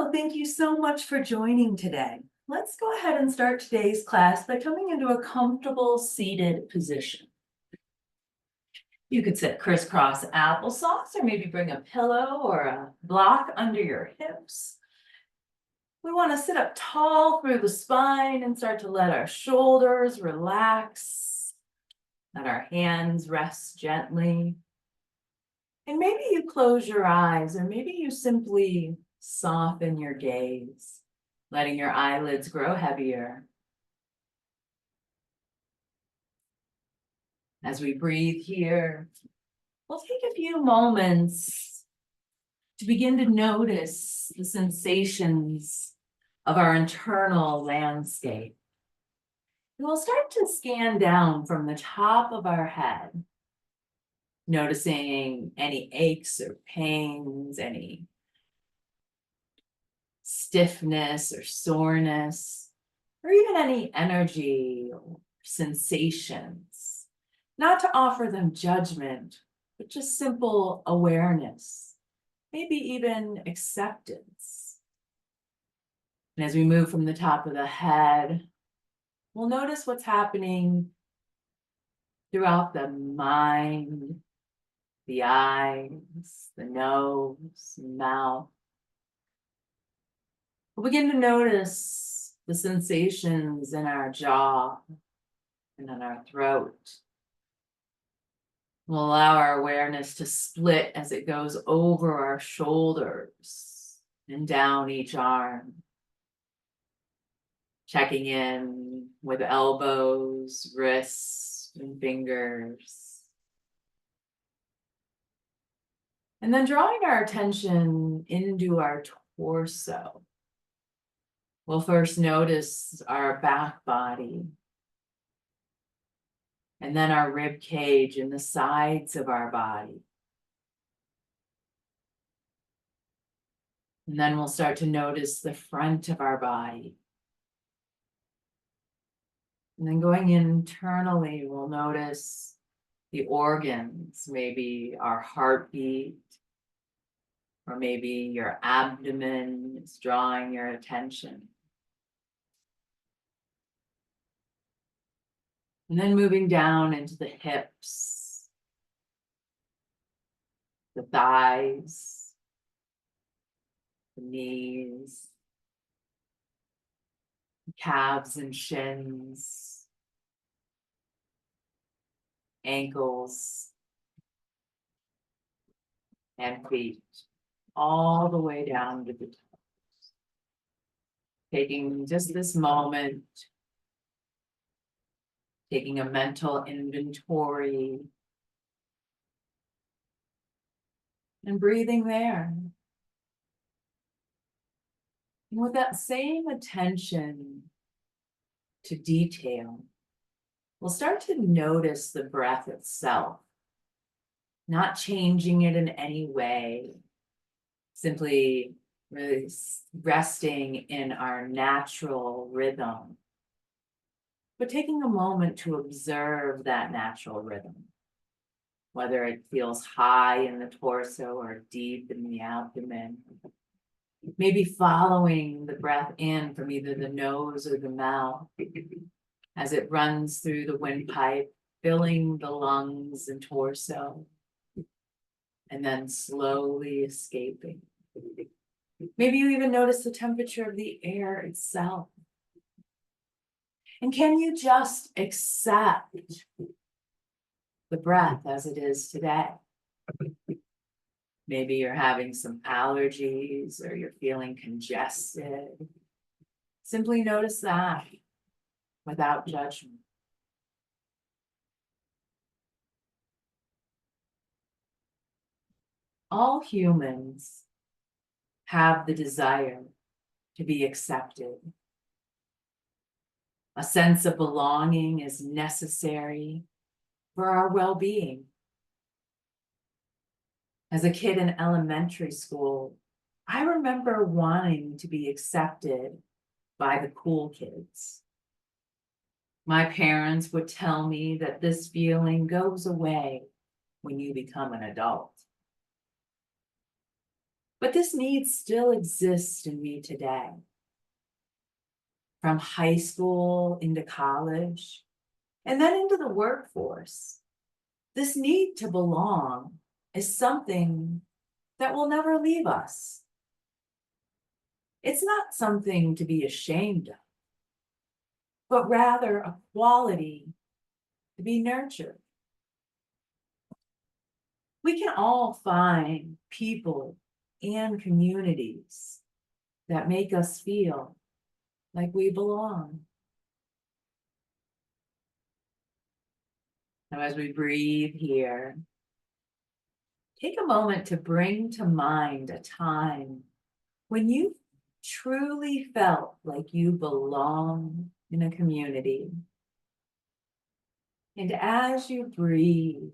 Well, thank you so much for joining today. Let's go ahead and start today's class by coming into a comfortable seated position. You could sit crisscross applesauce or maybe bring a pillow or a block under your hips. We want to sit up tall through the spine and start to let our shoulders relax. Let our hands rest gently. And maybe you close your eyes, or maybe you simply soften your gaze, letting your eyelids grow heavier. As we breathe here, we'll take a few moments to begin to notice the sensations of our internal landscape. And we'll start to scan down from the top of our head, noticing any aches or pains, any stiffness or soreness, or even any energy or sensations. Not to offer them judgment, but just simple awareness, maybe even acceptance. And as we move from the top of the head, we'll notice what's happening throughout the mind, the eyes, the nose, mouth. We'll begin to notice the sensations in our jaw and in our throat. We'll allow our awareness to split as it goes over our shoulders and down each arm. Checking in with elbows, wrists, and fingers. And then drawing our attention into our torso. We'll first notice our back body, and then our rib cage and the sides of our body. And then we'll start to notice the front of our body. And then going internally, we'll notice the organs, maybe our heartbeat, or maybe your abdomen is drawing your attention. And then moving down into the hips, the thighs, the knees, calves and shins, ankles, and feet, all the way down to the toes. Taking just this moment, taking a mental inventory, and breathing there. And with that same attention to detail, we'll start to notice the breath itself, not changing it in any way, simply really resting in our natural rhythm, but taking a moment to observe that natural rhythm, whether it feels high in the torso or deep in the abdomen. Maybe following the breath in from either the nose or the mouth as it runs through the windpipe, filling the lungs and torso, and then slowly escaping. Maybe you even notice the temperature of the air itself. And can you just accept the breath as it is today? Maybe you're having some allergies or you're feeling congested. Simply notice that without judgment. All humans have the desire to be accepted. A sense of belonging is necessary for our well-being. As a kid in elementary school, I remember wanting to be accepted by the cool kids. My parents would tell me that this feeling goes away when you become an adult. But this need still exists in me today. From high school into college, and then into the workforce. This need to belong is something that will never leave us. It's not something to be ashamed of, but rather a quality to be nurtured. We can all find people and communities that make us feel like we belong. Now, as we breathe here, take a moment to bring to mind a time when you truly felt like you belong in a community. And as you breathe,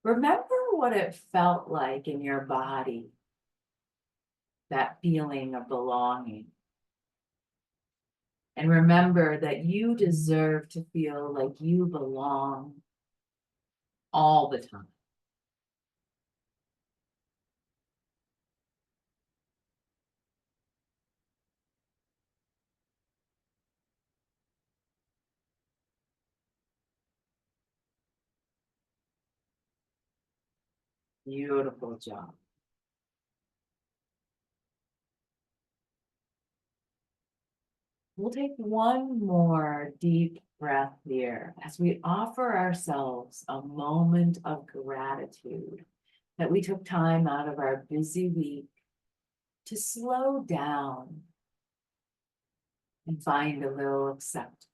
remember what it felt like in your body, that feeling of belonging. And remember that you deserve to feel like you belong all the time. Beautiful job. We'll take one more deep breath here as we offer ourselves a moment of gratitude that we took time out of our busy week to slow down and find a little acceptance.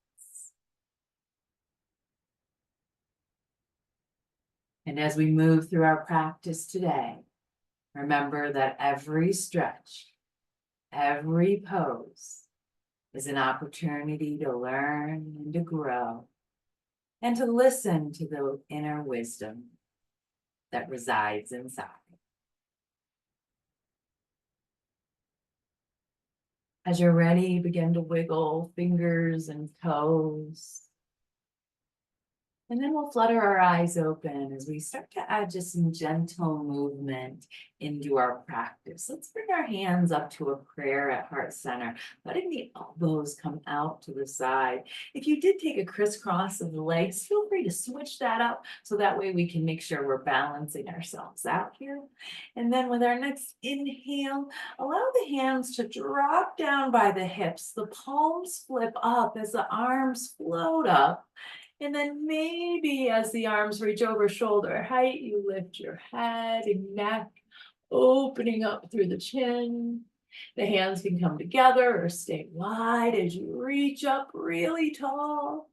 And as we move through our practice today, remember that every stretch, every pose is an opportunity to learn and to grow and to listen to the inner wisdom that resides inside. As you're ready, begin to wiggle fingers and toes. And then we'll flutter our eyes open as we start to add just some gentle movement into our practice. Let's bring our hands up to a prayer at heart center, letting the elbows come out to the side. If you did take a crisscross of the legs, feel free to switch that up so that way we can make sure we're balancing ourselves out here. And then with our next inhale, allow the hands to drop down by the hips. The palms flip up as the arms float up. And then maybe as the arms reach over shoulder height, you lift your head and neck, opening up through the chin. The hands can come together or stay wide as you reach up really tall.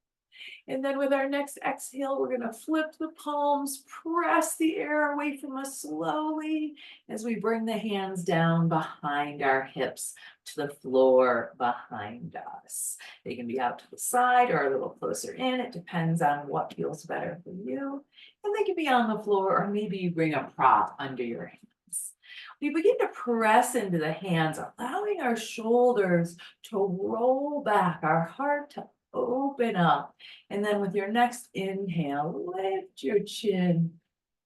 And then with our next exhale, we're gonna flip the palms, press the air away from us slowly as we bring the hands down behind our hips to the floor behind us. They can be out to the side or a little closer in. It depends on what feels better for you. And they can be on the floor, or maybe you bring a prop under your hands. We begin to press into the hands, allowing our shoulders to roll back, our heart to open up. And then with your next inhale, lift your chin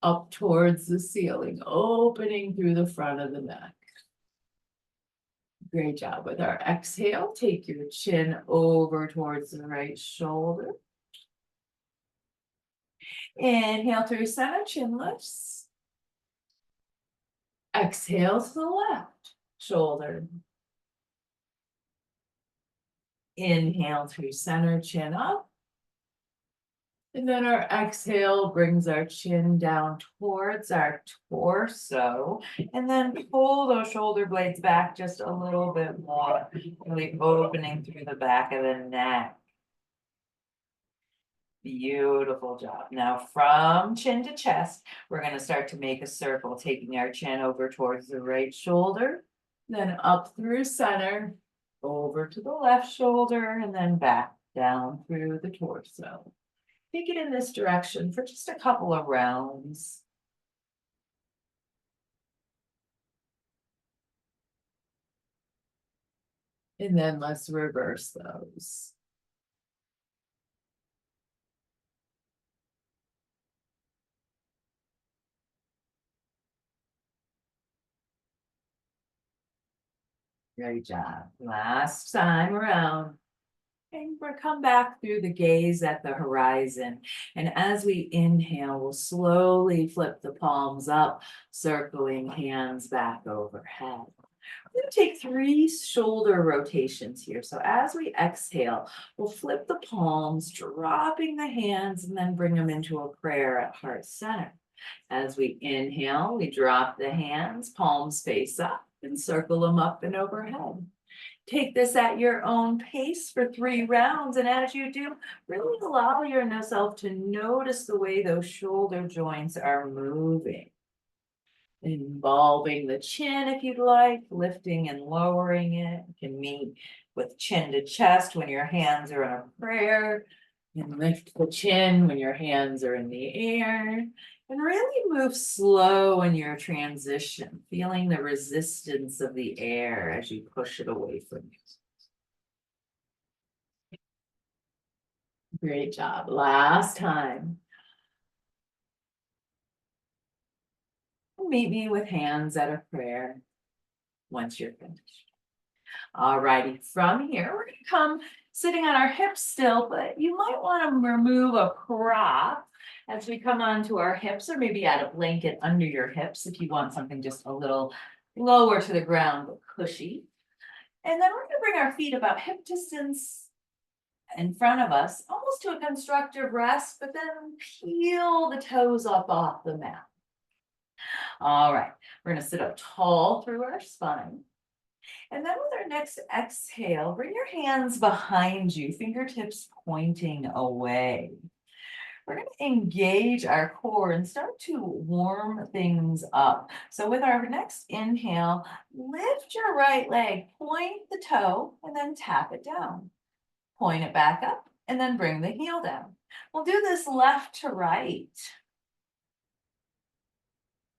up towards the ceiling, opening through the front of the neck. Great job. With our exhale, take your chin over towards the right shoulder. Inhale through center, chin lifts. Exhale to the left shoulder. Inhale through center, chin up. And then our exhale brings our chin down towards our torso. And then pull those shoulder blades back just a little bit more, really opening through the back of the neck. Beautiful job. Now from chin to chest, we're going to start to make a circle, taking our chin over towards the right shoulder, then up through center, over to the left shoulder, and then back down through the torso. Take it in this direction for just a couple of rounds. And then let's reverse those. Great job. Last time around. And we'll come back through the gaze at the horizon. And as we inhale, we'll slowly flip the palms up, circling hands back overhead. We're going to take 3 shoulder rotations here. So as we exhale, we'll flip the palms, dropping the hands, and then bring them into a prayer at heart center. As we inhale, we drop the hands, palms face up, and circle them up and overhead. Take this at your own pace for 3 rounds. And as you do, really allow yourself to notice the way those shoulder joints are moving. Involving the chin if you'd like, lifting and lowering it. You can meet with chin to chest when your hands are in a prayer. And lift the chin when your hands are in the air. And really move slow in your transition, feeling the resistance of the air as you push it away from you. Great job. Last time. Meet me with hands at a prayer once you're finished. All righty, from here, we're going to come sitting on our hips still, but you might want to remove a prop as we come onto our hips, or maybe add a blanket under your hips if you want something just a little lower to the ground, but cushy. And then we're going to bring our feet about hip distance in front of us, almost to a constructive rest, but then peel the toes up off the mat. All right, we're going to sit up tall through our spine. And then with our next exhale, bring your hands behind you, fingertips pointing away. We're going to engage our core and start to warm things up. So with our next inhale, lift your right leg, point the toe, and then tap it down. Point it back up, and then bring the heel down. We'll do this left to right.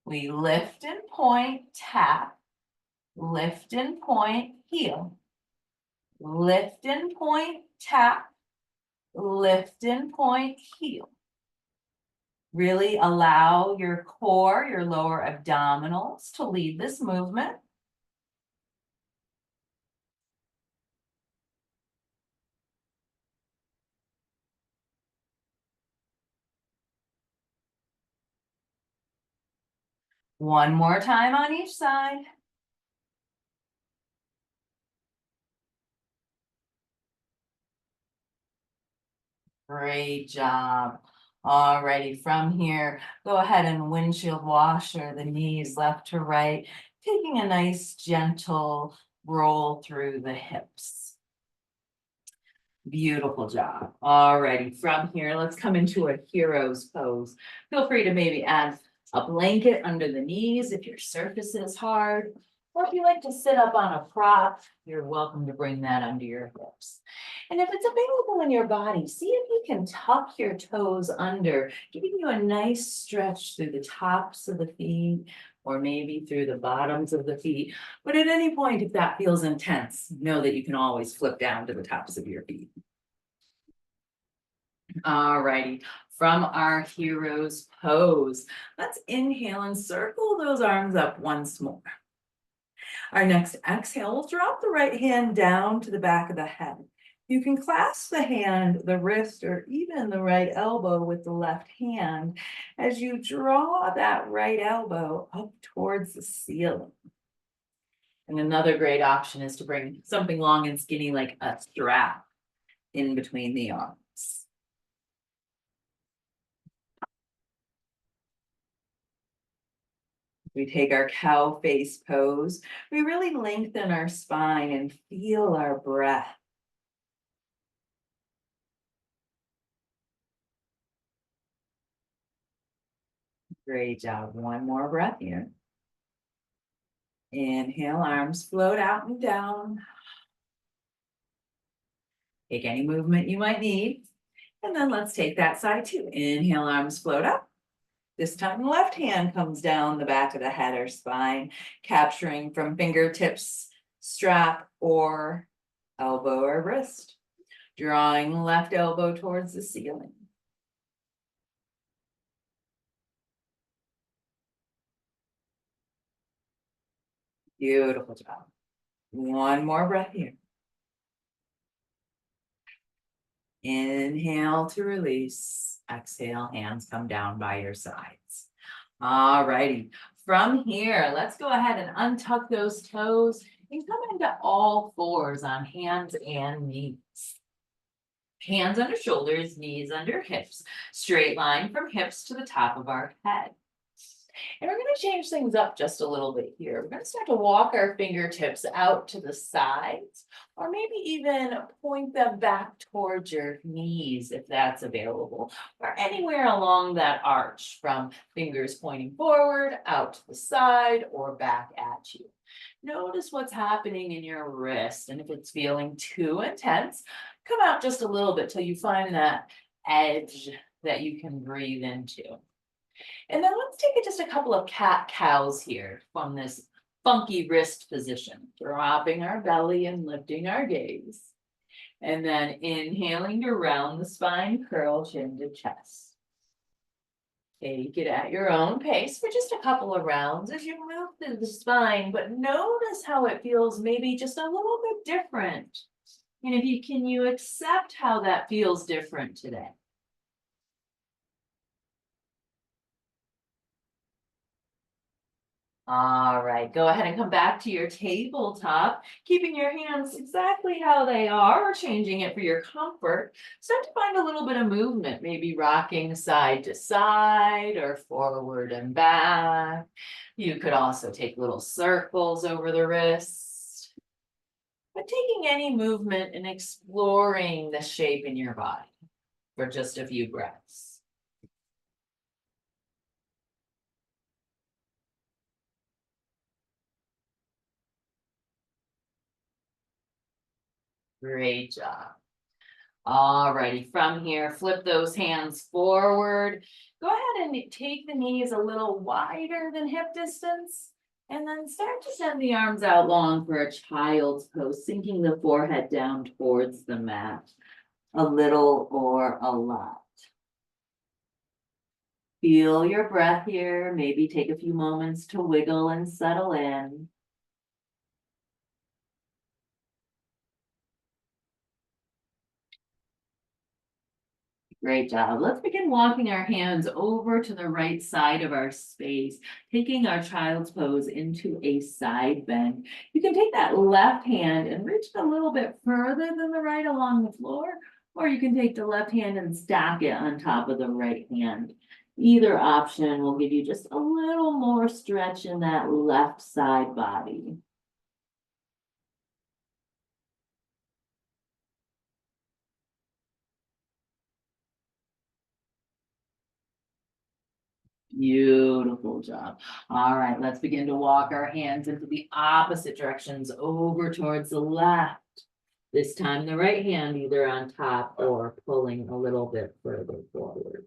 We lift and point, tap. Lift and point, heel. Lift and point, tap. Lift and point, heel. Really allow your core, your lower abdominals to lead this movement. One more time on each side. Great job. Alrighty, from here, go ahead and windshield washer the knees left to right, taking a nice gentle roll through the hips. Beautiful job. Alrighty, from here, let's come into a hero's pose. Feel free to maybe add a blanket under the knees if your surface is hard, or if you like to sit up on a prop, you're welcome to bring that under your hips. And if it's available in your body, see if you can tuck your toes under, giving you a nice stretch through the tops of the feet, or maybe through the bottoms of the feet. But at any point, if that feels intense, know that you can always flip down to the tops of your feet. All righty, from our hero's pose, let's inhale and circle those arms up once more. Our next exhale, we'll drop the right hand down to the back of the head. You can clasp the hand, the wrist, or even the right elbow with the left hand as you draw that right elbow up towards the ceiling. And another great option is to bring something long and skinny like a strap in between the arms. We take our cow face pose. We really lengthen our spine and feel our breath. Great job. One more breath here. Inhale, arms float out and down. Take any movement you might need. And then let's take that side too. Inhale, arms float up. This time the left hand comes down the back of the head or spine, capturing from fingertips, strap, or elbow or wrist. Drawing left elbow towards the ceiling. Beautiful job. One more breath here. Inhale to release. Exhale, hands come down by your sides. All righty. From here, let's go ahead and untuck those toes and come into all fours on hands and knees. Hands under shoulders, knees under hips. Straight line from hips to the top of our head. And we're going to change things up just a little bit here. We're going to start to walk our fingertips out to the sides, or maybe even point them back towards your knees if that's available, or anywhere along that arch from fingers pointing forward, out to the side, or back at you. Notice what's happening in your wrist, and if it's feeling too intense, come out just a little bit till you find that edge that you can breathe into. And then let's take it just a couple of cat-cows here from this funky wrist position, dropping our belly and lifting our gaze. And then inhaling to round the spine, curl chin to chest. Take it at your own pace for just a couple of rounds as you move through the spine, but notice how it feels maybe just a little bit different. And can you accept how that feels different today? All right, go ahead and come back to your tabletop, keeping your hands exactly how they are, or changing it for your comfort. Start to find a little bit of movement, maybe rocking side to side or forward and back. You could also take little circles over the wrist. But taking any movement and exploring the shape in your body for just a few breaths. Great job. Alrighty, from here, flip those hands forward. Go ahead and take the knees a little wider than hip distance. And then start to send the arms out long for a child's pose, sinking the forehead down towards the mat. A little or a lot. Feel your breath here. Maybe take a few moments to wiggle and settle in. Great job. Let's begin walking our hands over to the right side of our space, taking our child's pose into a side bend. You can take that left hand and reach it a little bit further than the right along the floor, or you can take the left hand and stack it on top of the right hand. Either option will give you just a little more stretch in that left side body. Beautiful job. All right, let's begin to walk our hands into the opposite directions over towards the left. This time the right hand either on top or pulling a little bit further forward.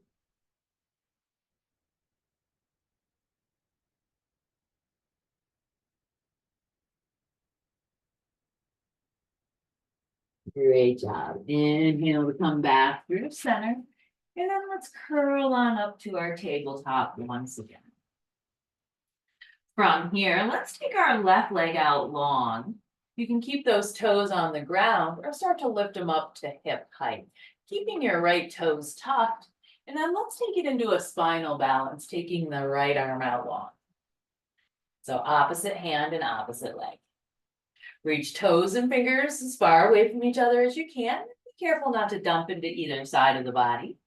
Great job. Inhale to come back through the center. And then let's curl on up to our tabletop once again. From here, let's take our left leg out long. You can keep those toes on the ground or start to lift them up to hip height, keeping your right toes tucked. And then let's take it into a spinal balance, taking the right arm out long. So opposite hand and opposite leg. Reach toes and fingers as far away from each other as you can. Be careful not to dump into either side of the body.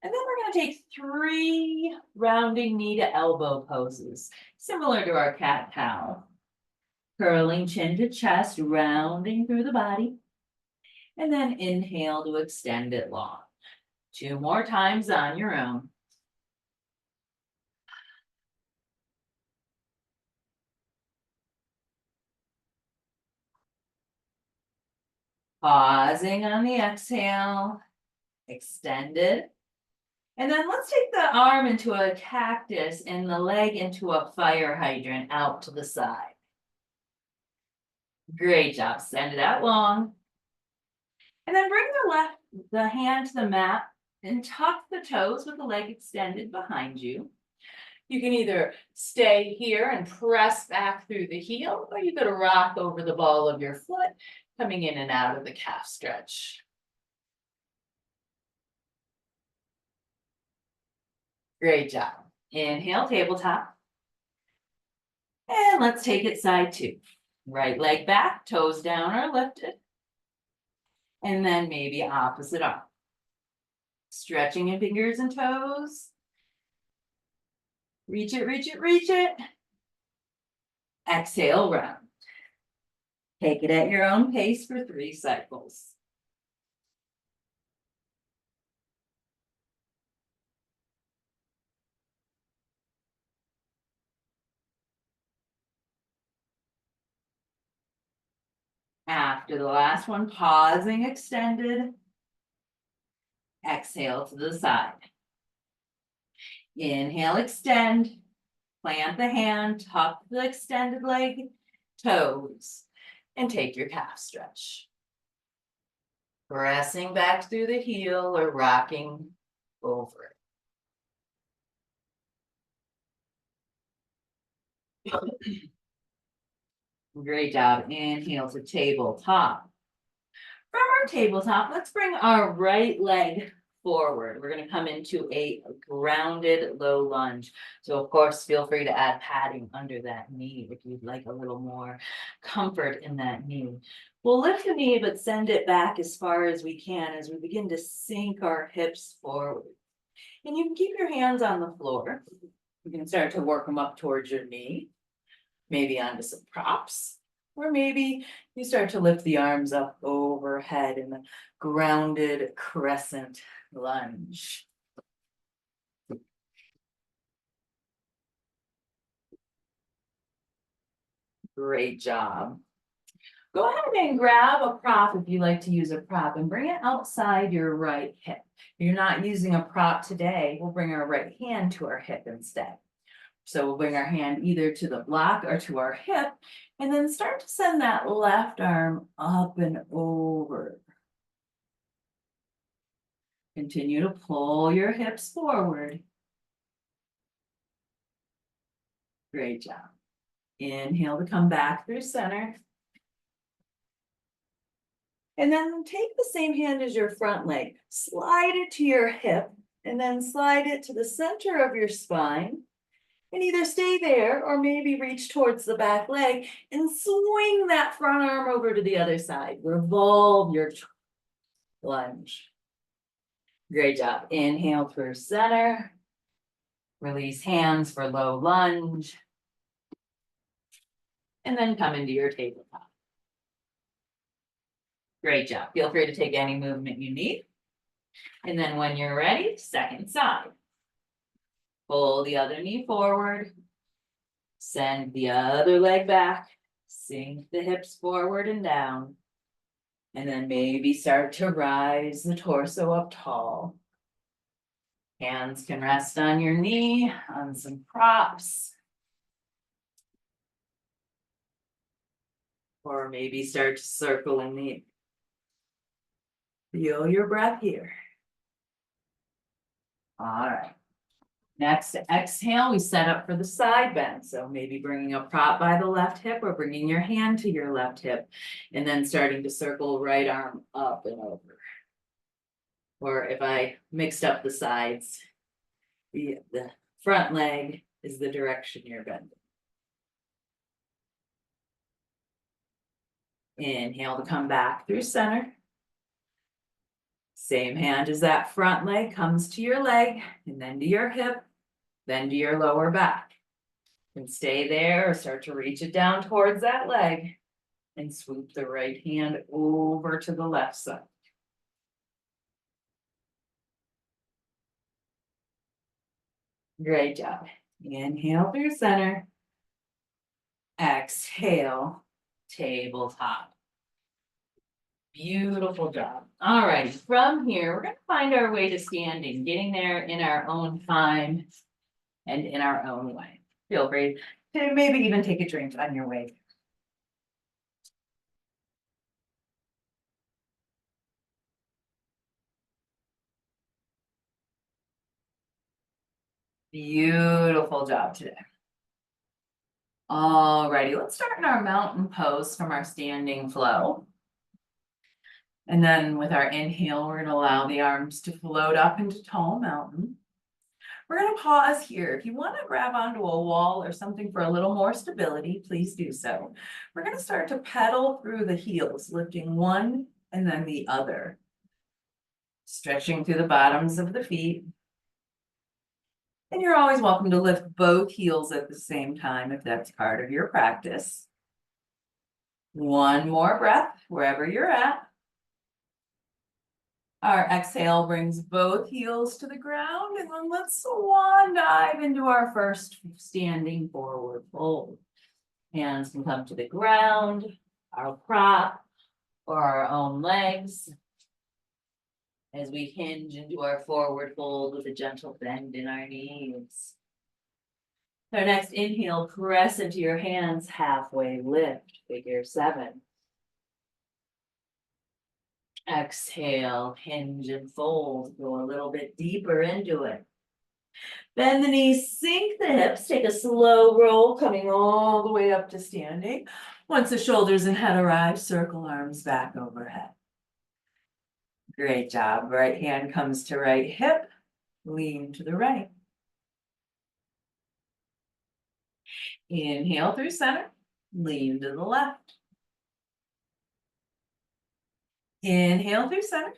And then we're going to take 3 rounding knee to elbow poses, similar to our cat-cow. Curling chin to chest, rounding through the body. And then inhale to extend it long. 2 more times on your own. Pausing on the exhale. Extend it. And then let's take the arm into a cactus and the leg into a fire hydrant out to the side. Great job. Send it out long. And then bring the hand to the mat and tuck the toes with the leg extended behind you. You can either stay here and press back through the heel, or you could rock over the ball of your foot, coming in and out of the calf stretch. Great job. Inhale, tabletop. And let's take it side two. Right leg back, toes down or lifted. And then maybe opposite arm. Stretching in fingers and toes. Reach it, reach it, reach it. Exhale, round. Take it at your own pace for 3 cycles. After the last one, pausing extended. Exhale to the side. Inhale, extend. Plant the hand, tuck the extended leg, toes, and take your calf stretch. Pressing back through the heel or rocking over it. Great job. Inhale to tabletop. From our tabletop, let's bring our right leg forward. We're going to come into a grounded low lunge. So of course, feel free to add padding under that knee if you'd like a little more comfort in that knee. We'll lift the knee, but send it back as far as we can as we begin to sink our hips forward. And you can keep your hands on the floor. You can start to work them up towards your knee, maybe onto some props. Or maybe you start to lift the arms up overhead in the grounded crescent lunge. Great job. Go ahead and grab a prop if you like to use a prop and bring it outside your right hip. If you're not using a prop today, we'll bring our right hand to our hip instead. So we'll bring our hand either to the block or to our hip, and then start to send that left arm up and over. Continue to pull your hips forward. Great job. Inhale to come back through center. And then take the same hand as your front leg, slide it to your hip, and then slide it to the center of your spine. And either stay there or maybe reach towards the back leg and swing that front arm over to the other side. Revolve your lunge. Great job. Inhale through center. Release hands for low lunge. And then come into your tabletop. Great job. Feel free to take any movement you need. And then when you're ready, second side. Pull the other knee forward. Send the other leg back. Sink the hips forward and down. And then maybe start to rise the torso up tall. Hands can rest on your knee, on some props. Or maybe start to circle in the. Feel your breath here. All right. Next, exhale, we set up for the side bend. So maybe bringing a prop by the left hip or bringing your hand to your left hip and then starting to circle right arm up and over. Or if I mixed up the sides, the front leg is the direction you're bending. Inhale to come back through center. Same hand as that front leg comes to your leg and then to your hip, then to your lower back. And stay there or start to reach it down towards that leg and swoop the right hand over to the left side. Great job. Inhale through center. Exhale, tabletop. Beautiful job. All right, from here, we're going to find our way to standing, getting there in our own time and in our own way. Feel free to maybe even take a drink on your way. Beautiful job today. Alrighty, let's start in our mountain pose from our standing flow. And then with our inhale, we're gonna allow the arms to float up into tall mountain. We're gonna pause here. If you wanna grab onto a wall or something for a little more stability, please do so. We're gonna start to pedal through the heels, lifting one and then the other. Stretching through the bottoms of the feet. And you're always welcome to lift both heels at the same time if that's part of your practice. One more breath wherever you're at. Our exhale brings both heels to the ground, and then let's swan dive into our first standing forward fold. Hands can come to the ground, our prop, or our own legs. As we hinge into our forward fold with a gentle bend in our knees. Our next inhale, press into your hands, halfway lift, figure 7. Exhale, hinge and fold, go a little bit deeper into it. Bend the knees, sink the hips, take a slow roll, coming all the way up to standing. Once the shoulders and head arrive, circle arms back overhead. Great job. Right hand comes to right hip, lean to the right. Inhale through center, lean to the left. Inhale through center.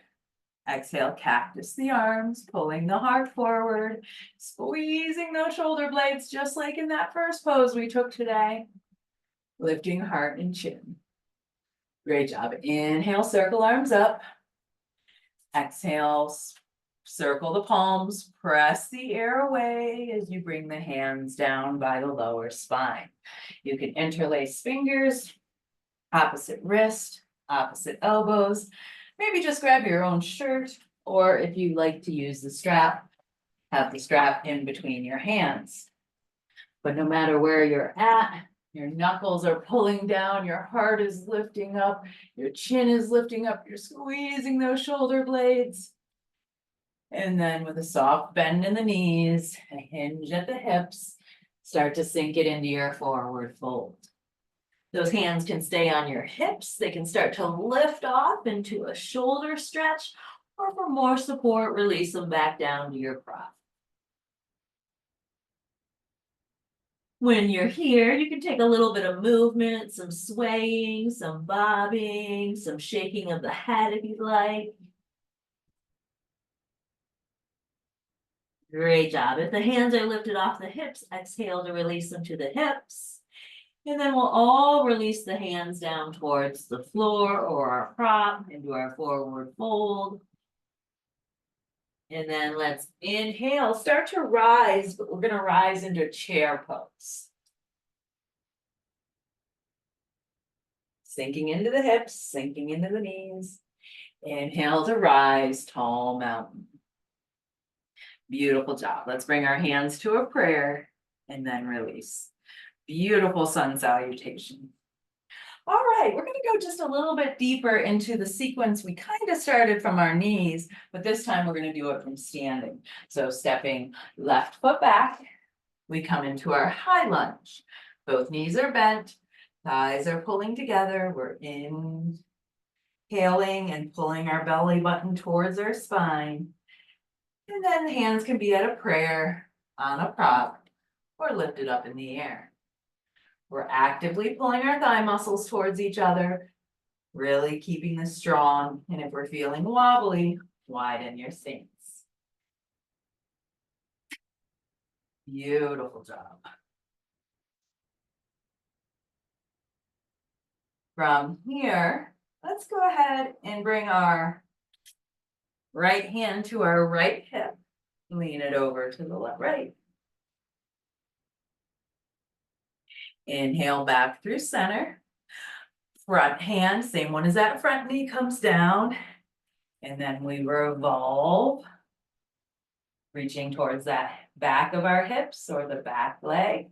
Exhale, cactus the arms, pulling the heart forward, squeezing those shoulder blades just like in that first pose we took today. Lifting heart and chin. Great job. Inhale, circle arms up. Exhale, circle the palms, press the air away as you bring the hands down by the lower spine. You can interlace fingers, opposite wrist, opposite elbows. Maybe just grab your own shirt, or if you like to use the strap, have the strap in between your hands. But no matter where you're at, your knuckles are pulling down, your heart is lifting up, your chin is lifting up, you're squeezing those shoulder blades. And then with a soft bend in the knees, a hinge at the hips, start to sink it into your forward fold. Those hands can stay on your hips. They can start to lift off into a shoulder stretch, or for more support, release them back down to your prop. When you're here, you can take a little bit of movement, some swaying, some bobbing, some shaking of the head if you'd like. Great job. If the hands are lifted off the hips, exhale to release them to the hips. And then we'll all release the hands down towards the floor or our prop into our forward fold. And then let's inhale, start to rise, but we're going to rise into chair pose. Sinking into the hips, sinking into the knees. Inhale to rise, tall mountain. Beautiful job. Let's bring our hands to a prayer and then release. Beautiful sun salutation. All right, we're going to go just a little bit deeper into the sequence. We kind of started from our knees, but this time we're going to do it from standing. So stepping left foot back, we come into our high lunge. Both knees are bent, thighs are pulling together. We're inhaling and pulling our belly button towards our spine. And then hands can be at a prayer, on a prop, or lifted up in the air. We're actively pulling our thigh muscles towards each other, really keeping this strong. And if we're feeling wobbly, widen your stance. Beautiful job. From here, let's go ahead and bring our right hand to our right hip. Lean it over to the left, right. Inhale back through center. Front hand, same one as that front knee, comes down. And then we revolve, reaching towards that back of our hips or the back leg.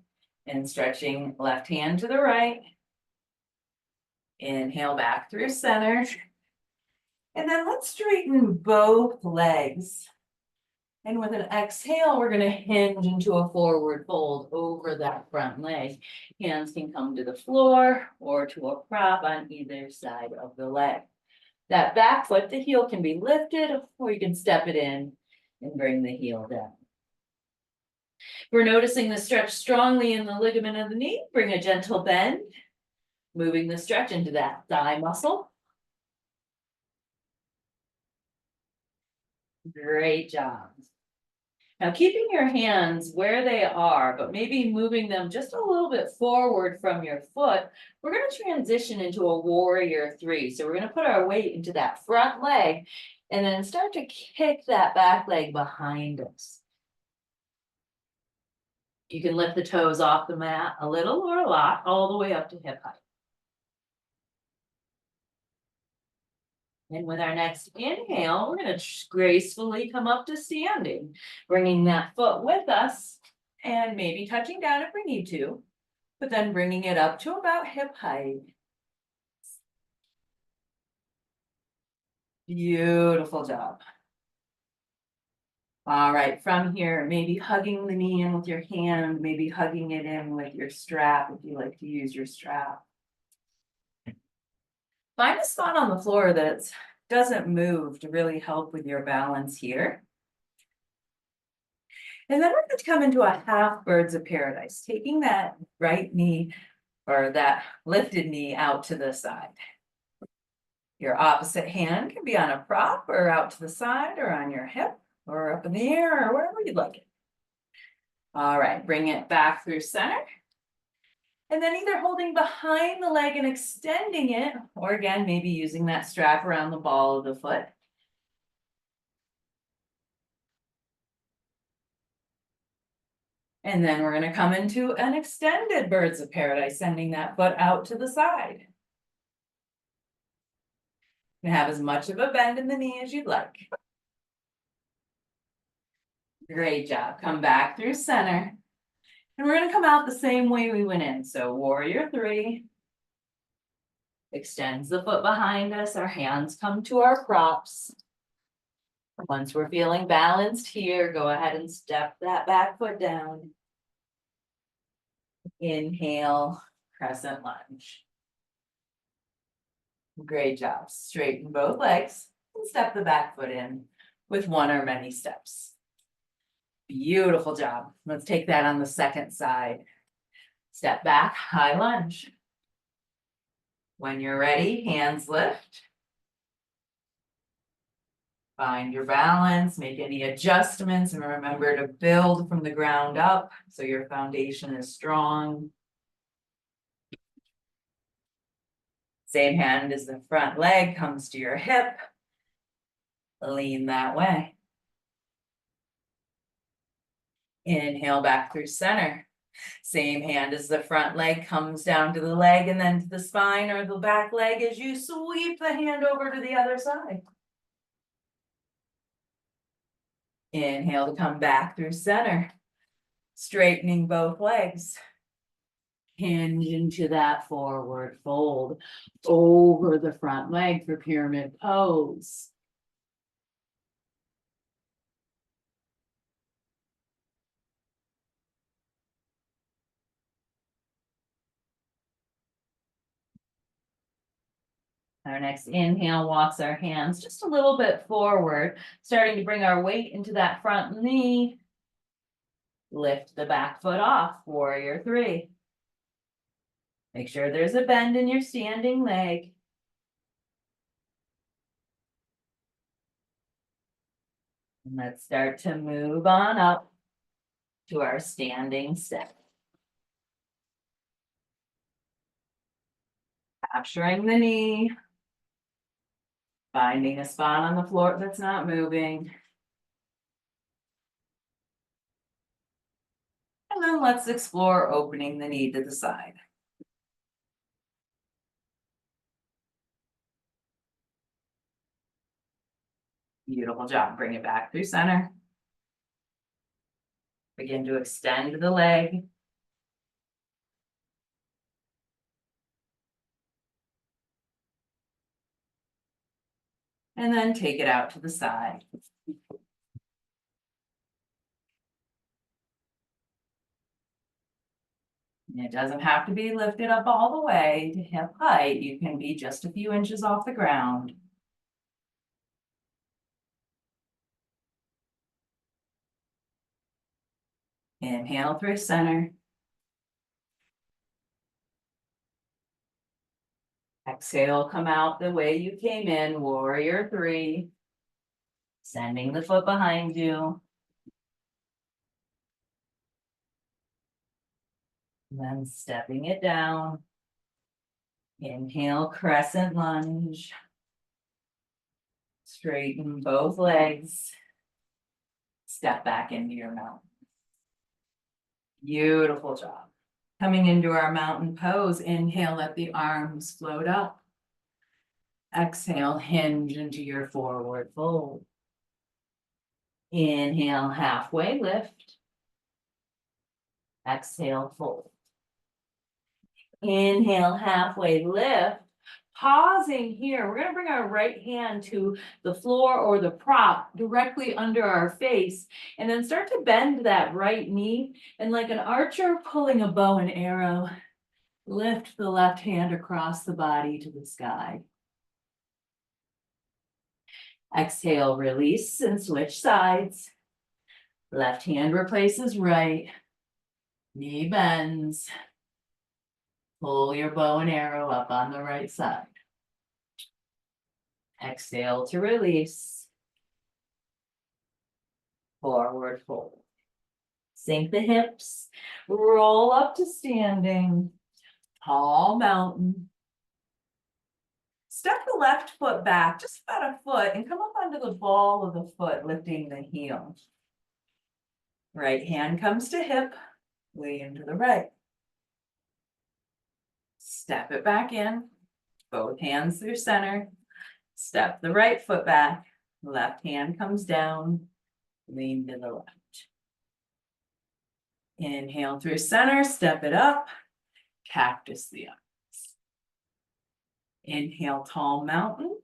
And stretching left hand to the right. Inhale back through center. And then let's straighten both legs. And with an exhale, we're gonna hinge into a forward fold over that front leg. Hands can come to the floor or to a prop on either side of the leg. That back foot, the heel can be lifted, or you can step it in and bring the heel down. We're noticing the stretch strongly in the ligament of the knee. Bring a gentle bend, moving the stretch into that thigh muscle. Great job. Now keeping your hands where they are, but maybe moving them just a little bit forward from your foot, we're going to transition into a warrior three. So we're going to put our weight into that front leg and then start to kick that back leg behind us. You can lift the toes off the mat a little or a lot, all the way up to hip height. And with our next inhale, we're going to gracefully come up to standing, bringing that foot with us and maybe touching down if we need to, but then bringing it up to about hip height. Beautiful job. All right, from here, maybe hugging the knee in with your hand, maybe hugging it in with your strap if you like to use your strap. Find a spot on the floor that doesn't move to really help with your balance here. And then we're going to come into a half birds of paradise, taking that right knee or that lifted knee out to the side. Your opposite hand can be on a prop or out to the side or on your hip or up in the air or wherever you'd like it. All right, bring it back through center. And then either holding behind the leg and extending it, or again, maybe using that strap around the ball of the foot. And then we're going to come into an extended birds of paradise, sending that foot out to the side. You can have as much of a bend in the knee as you'd like. Great job. Come back through center. And we're going to come out the same way we went in. So warrior three. Extends the foot behind us. Our hands come to our props. Once we're feeling balanced here, go ahead and step that back foot down. Inhale, crescent lunge. Great job. Straighten both legs and step the back foot in with one or many steps. Beautiful job. Let's take that on the second side. Step back, high lunge. When you're ready, hands lift. Find your balance, make any adjustments, and remember to build from the ground up so your foundation is strong. Same hand as the front leg comes to your hip. Lean that way. Inhale back through center. Same hand as the front leg comes down to the leg and then to the spine or the back leg as you sweep the hand over to the other side. Inhale to come back through center. Straightening both legs. Hinge into that forward fold over the front leg for pyramid pose. Our next inhale walks our hands just a little bit forward, starting to bring our weight into that front knee. Lift the back foot off, warrior three. Make sure there's a bend in your standing leg. And let's start to move on up to our standing step. Capturing the knee. Finding a spot on the floor that's not moving. And then let's explore opening the knee to the side. Beautiful job. Bring it back through center. Begin to extend the leg. And then take it out to the side. And it doesn't have to be lifted up all the way to hip height. You can be just a few inches off the ground. Inhale through center. Exhale, come out the way you came in, warrior three. Sending the foot behind you. Then stepping it down. Inhale, crescent lunge. Straighten both legs. Step back into your mountain. Beautiful job. Coming into our mountain pose, inhale, let the arms float up. Exhale, hinge into your forward fold. Inhale, halfway lift. Exhale, fold. Inhale, halfway lift. Pausing here, we're gonna bring our right hand to the floor or the prop directly under our face, and then start to bend that right knee, and like an archer pulling a bow and arrow, lift the left hand across the body to the sky. Exhale, release and switch sides. Left hand replaces right. Knee bends. Pull your bow and arrow up on the right side. Exhale to release. Forward fold. Sink the hips. Roll up to standing. Tall mountain. Step the left foot back just about a foot and come up onto the ball of the foot, lifting the heel. Right hand comes to hip, lean to the right. Step it back in, both hands through center. Step the right foot back, left hand comes down, lean to the left. Inhale through center, step it up, cactus the arms. Inhale, tall mountain.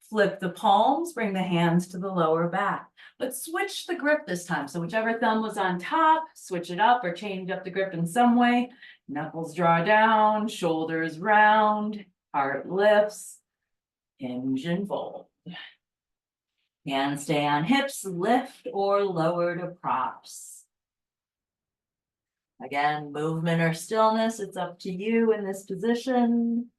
Flip the palms, bring the hands to the lower back. But switch the grip this time. So whichever thumb was on top, switch it up or change up the grip in some way. Knuckles draw down, shoulders round, heart lifts, hinge and fold. Hands stay on hips, lift or lower to props. Again, movement or stillness, it's up to you in this position.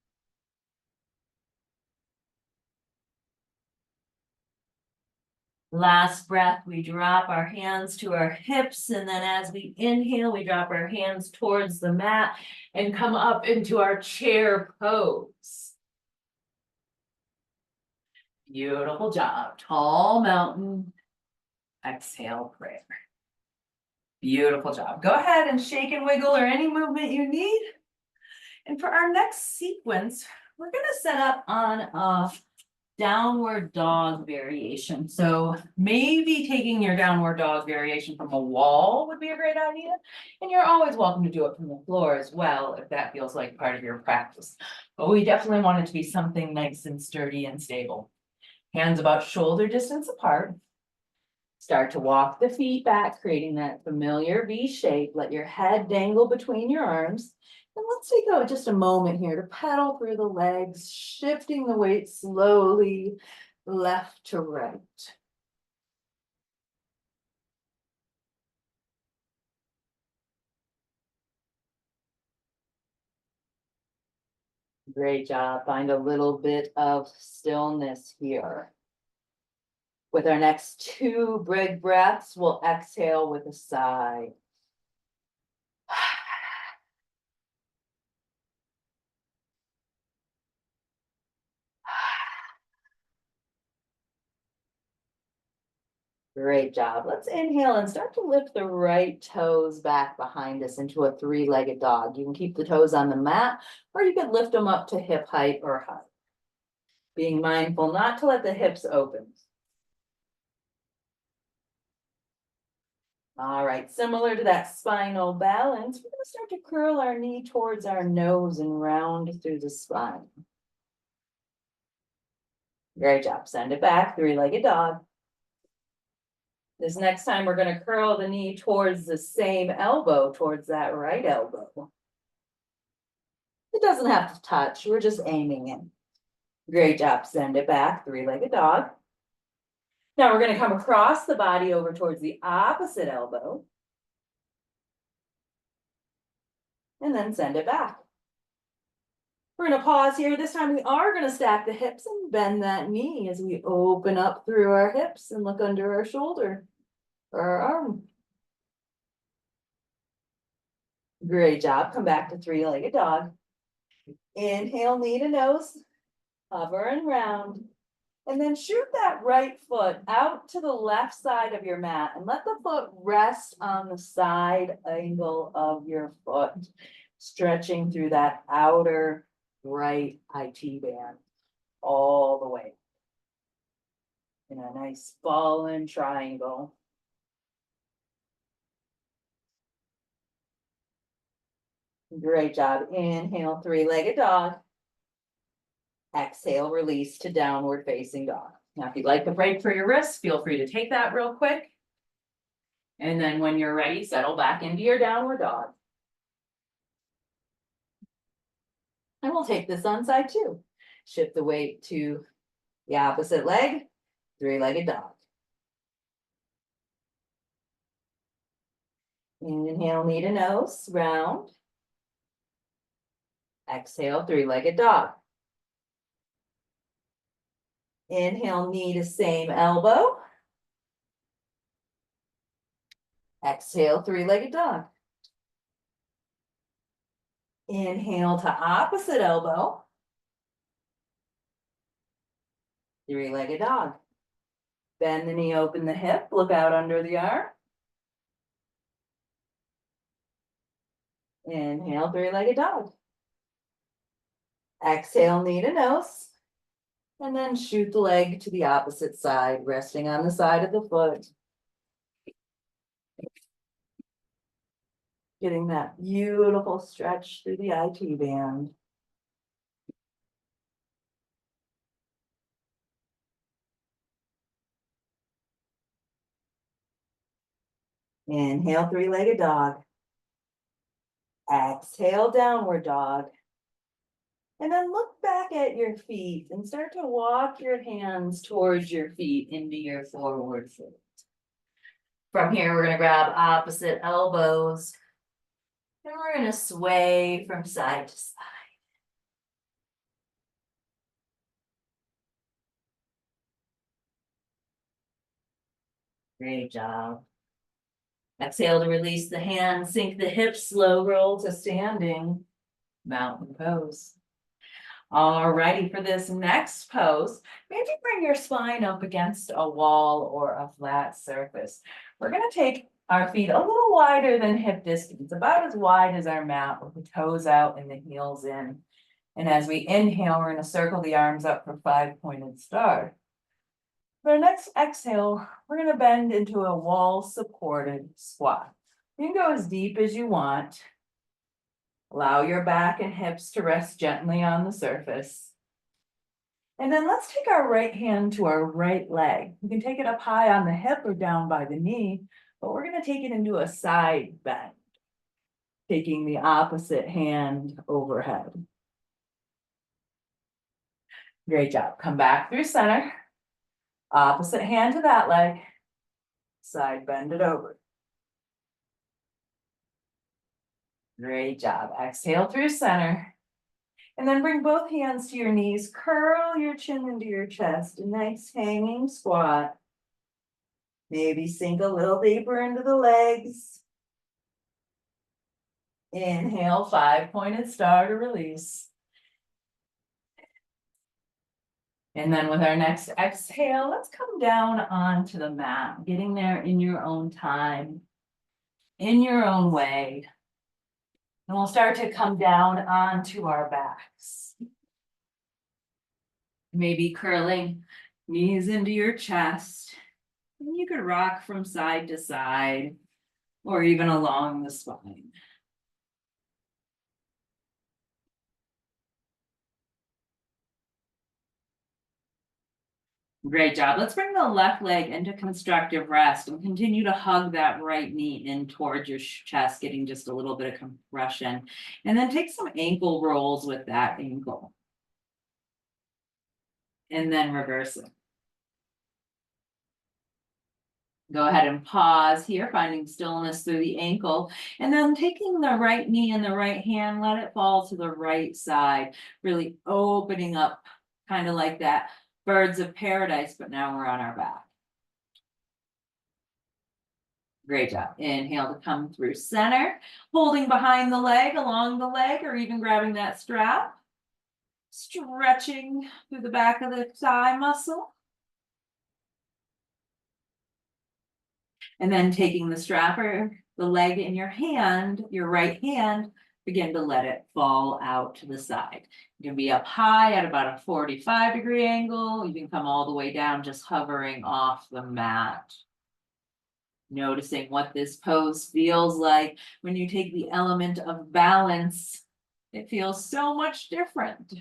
Last breath, we drop our hands to our hips, and then as we inhale, we drop our hands towards the mat and come up into our chair pose. Beautiful job. Tall mountain. Exhale, prayer. Beautiful job. Go ahead and shake and wiggle or any movement you need. And for our next sequence, we're going to set up on a downward dog variation. So maybe taking your downward dog variation from a wall would be a great idea. And you're always welcome to do it from the floor as well, if that feels like part of your practice. But we definitely want it to be something nice and sturdy and stable. Hands about shoulder distance apart. Start to walk the feet back, creating that familiar V shape. Let your head dangle between your arms. And let's take just a moment here to pedal through the legs, shifting the weight slowly left to right. Great job. Find a little bit of stillness here. With our next two big breaths, we'll exhale with a sigh. Great job. Let's inhale and start to lift the right toes back behind us into a three-legged dog. You can keep the toes on the mat, or you could lift them up to hip height or higher. Being mindful not to let the hips open. All right, similar to that spinal balance, we're going to start to curl our knee towards our nose and round through the spine. Great job. Send it back, three-legged dog. This next time, we're gonna curl the knee towards the same elbow, towards that right elbow. It doesn't have to touch, we're just aiming it. Great job, send it back, three-legged dog. Now we're gonna come across the body over towards the opposite elbow. And then send it back. We're gonna pause here. This time we are gonna stack the hips and bend that knee as we open up through our hips and look under our shoulder or our arm. Great job. Come back to three-legged dog. Inhale, knee to nose, hover and round. And then shoot that right foot out to the left side of your mat and let the foot rest on the side angle of your foot, stretching through that outer right IT band all the way. In a nice fallen triangle. Great job. Inhale, three-legged dog. Exhale, release to downward facing dog. Now, if you'd like a break for your wrists, feel free to take that real quick. And then when you're ready, settle back into your downward dog. And we'll take this on side too. Shift the weight to the opposite leg, three-legged dog. Inhale, knee to nose, round. Exhale, three-legged dog. Inhale, knee to same elbow. Exhale, three-legged dog. Inhale to opposite elbow. Three-legged dog. Bend the knee, open the hip, look out under the arm. Inhale, three-legged dog. Exhale, knee to nose. And then shoot the leg to the opposite side, resting on the side of the foot. Getting that beautiful stretch through the IT band. Inhale, three-legged dog. Exhale, downward dog. And then look back at your feet and start to walk your hands towards your feet into your forward fold. From here, we're gonna grab opposite elbows. And we're gonna sway from side to side. Great job. Exhale to release the hands, sink the hips, slow roll to standing. Mountain pose. Alrighty, for this next pose, maybe bring your spine up against a wall or a flat surface. We're gonna take our feet a little wider than hip distance, about as wide as our mat, with the toes out and the heels in. And as we inhale, we're gonna circle the arms up for 5-pointed star. For our next exhale, we're gonna bend into a wall-supported squat. You can go as deep as you want. Allow your back and hips to rest gently on the surface. And then let's take our right hand to our right leg. You can take it up high on the hip or down by the knee, but we're gonna take it into a side bend. Taking the opposite hand overhead. Great job. Come back through center. Opposite hand to that leg. Side bend it over. Great job. Exhale through center. And then bring both hands to your knees. Curl your chin into your chest. A nice hanging squat. Maybe sink a little deeper into the legs. Inhale, 5-pointed star to release. And then with our next exhale, let's come down onto the mat, getting there in your own time, in your own way. And we'll start to come down onto our backs. Maybe curling knees into your chest. And you could rock from side to side or even along the spine. Great job. Let's bring the left leg into constructive rest and continue to hug that right knee in towards your chest, getting just a little bit of compression. And then take some ankle rolls with that ankle. And then reverse it. Go ahead and pause here, finding stillness through the ankle, and then taking the right knee and the right hand, let it fall to the right side, really opening up, kind of like that birds of paradise, but now we're on our back. Great job. Inhale to come through center, holding behind the leg, along the leg, or even grabbing that strap. Stretching through the back of the thigh muscle. And then taking the strap or the leg in your hand, your right hand, begin to let it fall out to the side. You can be up high at about a 45-degree angle. You can come all the way down, just hovering off the mat. Noticing what this pose feels like when you take the element of balance. It feels so much different.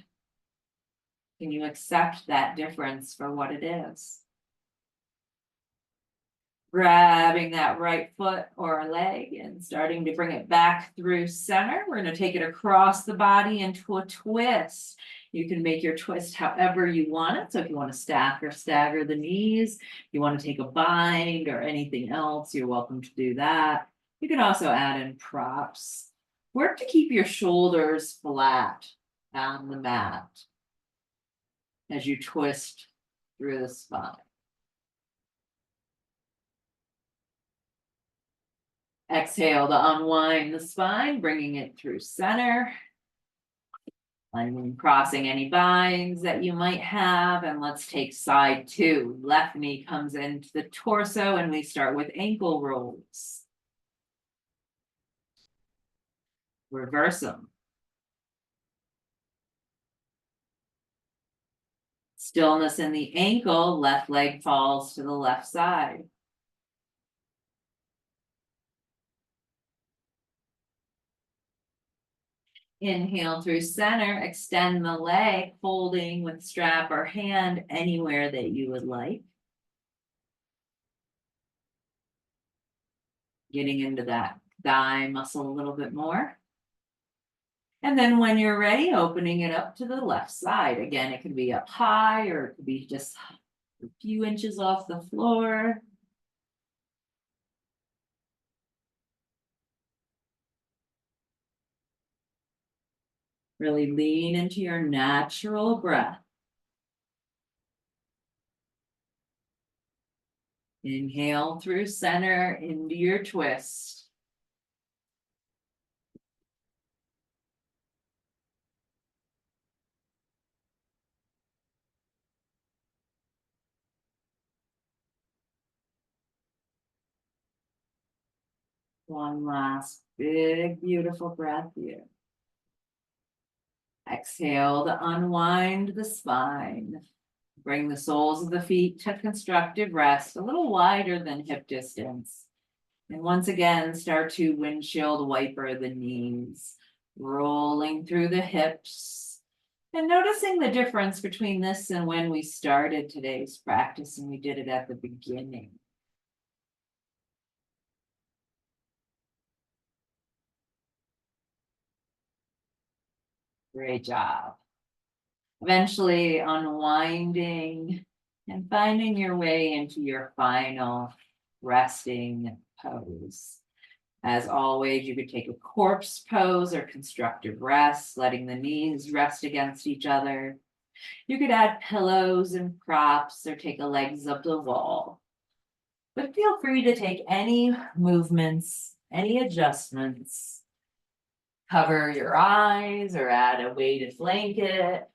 Can you accept that difference for what it is? Grabbing that right foot or leg and starting to bring it back through center. We're going to take it across the body into a twist. You can make your twist however you want it. So if you want to stack or stagger the knees, you want to take a bind or anything else, you're welcome to do that. You can also add in props. Work to keep your shoulders flat on the mat as you twist through the spine. Exhale to unwind the spine, bringing it through center. And crossing any binds that you might have. And let's take side two. Left knee comes into the torso and we start with ankle rolls. Reverse them. Stillness in the ankle, left leg falls to the left side. Inhale through center, extend the leg, holding with strap or hand anywhere that you would like. Getting into that thigh muscle a little bit more. And then when you're ready, opening it up to the left side. Again, it could be up high or it could be just a few inches off the floor. Really lean into your natural breath. Inhale through center into your twist. One last big, beautiful breath here. Exhale to unwind the spine. Bring the soles of the feet to constructive rest, a little wider than hip distance. And once again, start to windshield wiper the knees, rolling through the hips. And noticing the difference between this and when we started today's practice and we did it at the beginning. Great job. Eventually unwinding and finding your way into your final resting pose. As always, you could take a corpse pose or constructive rest, letting the knees rest against each other. You could add pillows and props or take a legs up the wall. But feel free to take any movements, any adjustments. Cover your eyes or add a weighted blanket.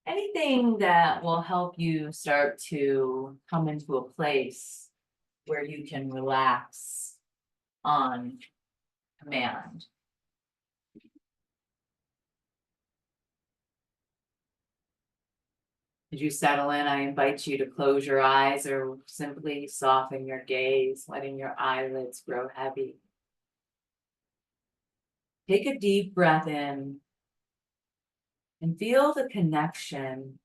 Anything that will help you start to come into a place where you can relax on command. As you settle in, I invite you to close your eyes or simply soften your gaze, letting your eyelids grow heavy. Take a deep breath in and feel the connection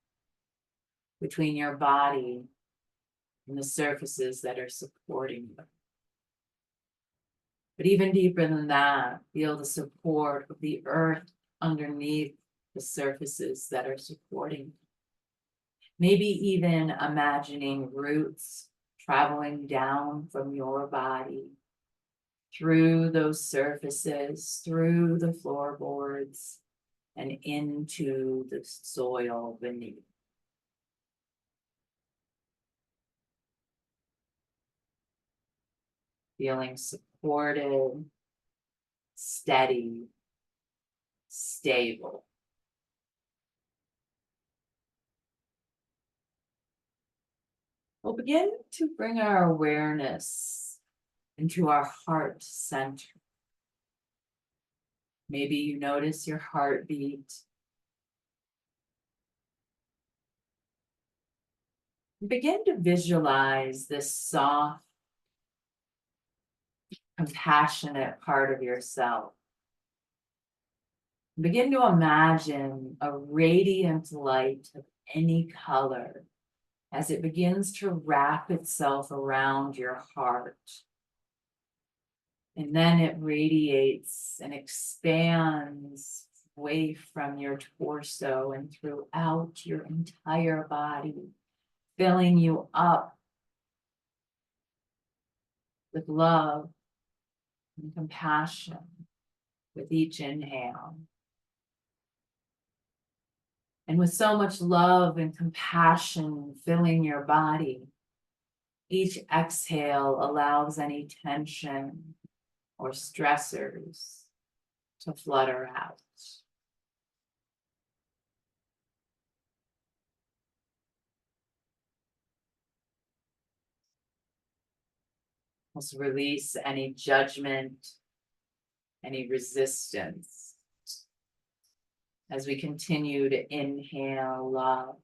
between your body and the surfaces that are supporting you. But even deeper than that, feel the support of the earth underneath the surfaces that are supporting you. Maybe even imagining roots traveling down from your body through those surfaces, through the floorboards, and into the soil beneath. Feeling supported, steady, stable. We'll begin to bring our awareness into our heart center. Maybe you notice your heartbeat. Begin to visualize this soft, compassionate part of yourself. Begin to imagine a radiant light of any color as it begins to wrap itself around your heart. And then it radiates and expands away from your torso and throughout your entire body, filling you up with love and compassion with each inhale. And with so much love and compassion filling your body, each exhale allows any tension or stressors to flutter out. Let's release any judgment, any resistance as we continue to inhale love,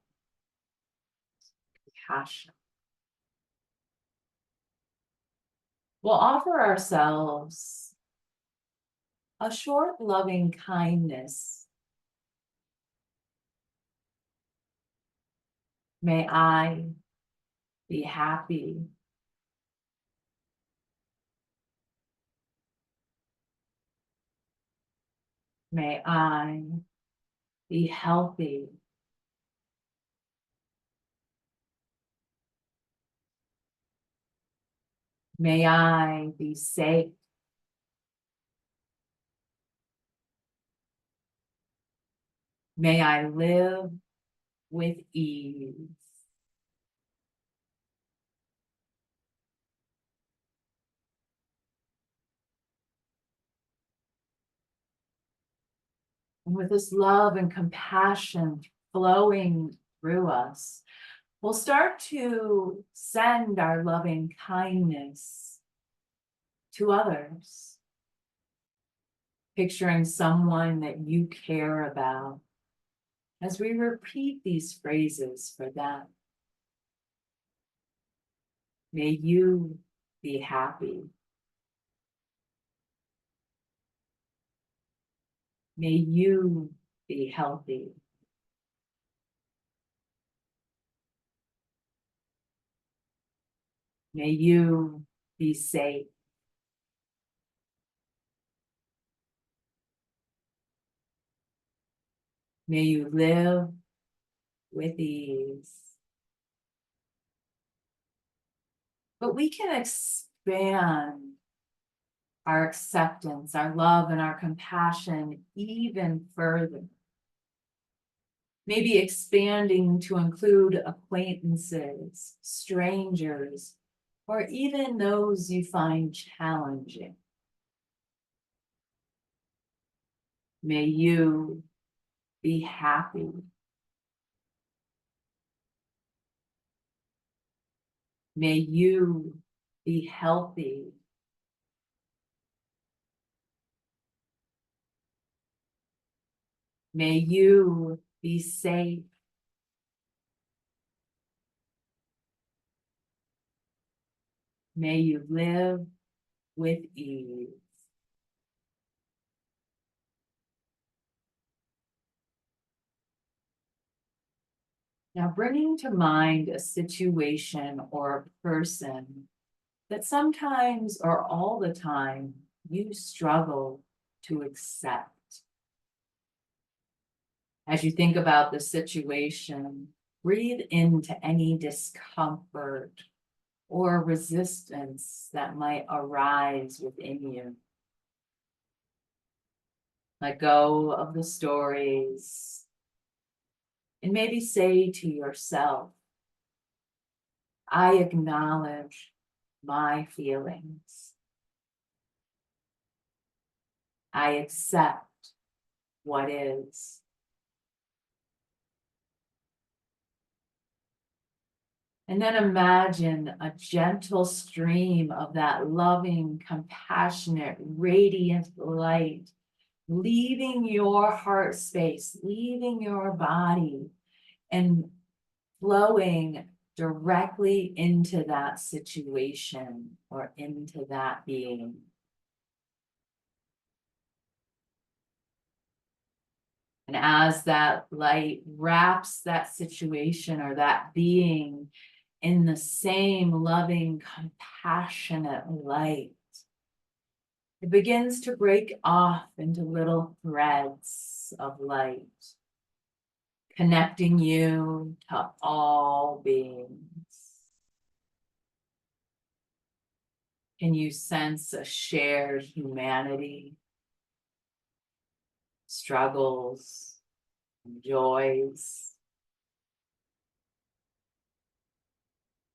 compassion. We'll offer ourselves a short loving kindness. May I be happy. May I be healthy. May I be safe. May I live with ease. And with this love and compassion flowing through us, we'll start to send our loving kindness to others. Picturing someone that you care about as we repeat these phrases for them. May you be happy. May you be healthy. May you be safe. May you live with ease. But we can expand our acceptance, our love, and our compassion even further. Maybe expanding to include acquaintances, strangers, or even those you find challenging. May you be happy. May you be healthy. May you be safe. May you live with ease. Now, bringing to mind a situation or a person that sometimes or all the time you struggle to accept. As you think about the situation, breathe into any discomfort or resistance that might arise within you. Let go of the stories and maybe say to yourself, I acknowledge my feelings. I accept what is. And then imagine a gentle stream of that loving, compassionate, radiant light leaving your heart space, leaving your body, and flowing directly into that situation or into that being. And as that light wraps that situation or that being in the same loving, compassionate light, it begins to break off into little threads of light, connecting you to all beings. Can you sense a shared humanity, struggles, joys?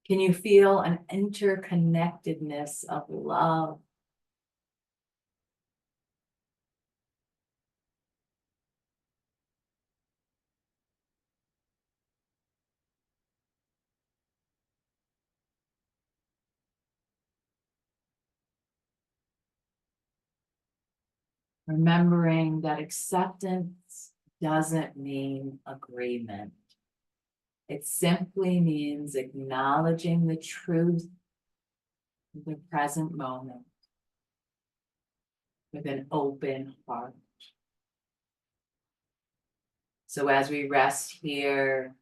Can you feel an interconnectedness of love? Remembering that acceptance doesn't mean agreement. It simply means acknowledging the truth of the present moment with an open heart. So as we rest here,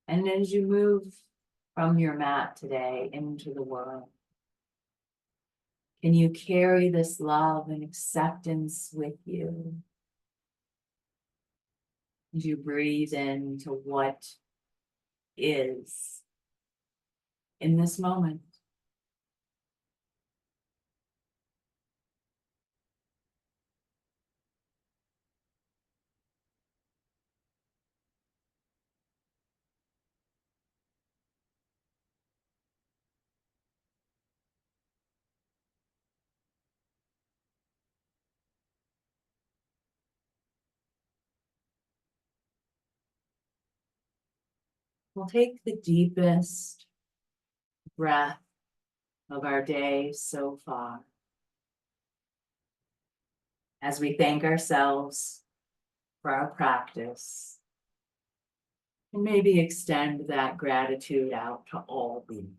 and as you move from your mat today into the world, can you carry this love and acceptance with you? As you breathe into what is in this moment. We'll take the deepest breath of our day so far as we thank ourselves for our practice and maybe extend that gratitude out to all beings.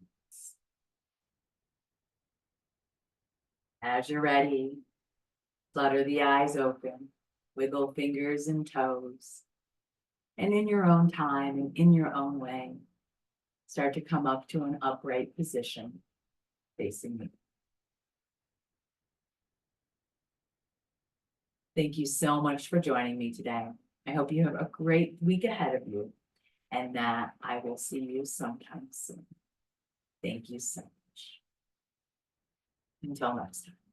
As you're ready, flutter the eyes open, wiggle fingers and toes, and in your own time and in your own way, start to come up to an upright position facing me. Thank you so much for joining me today. I hope you have a great week ahead of you and that I will see you sometime soon. Thank you so much. Until next time.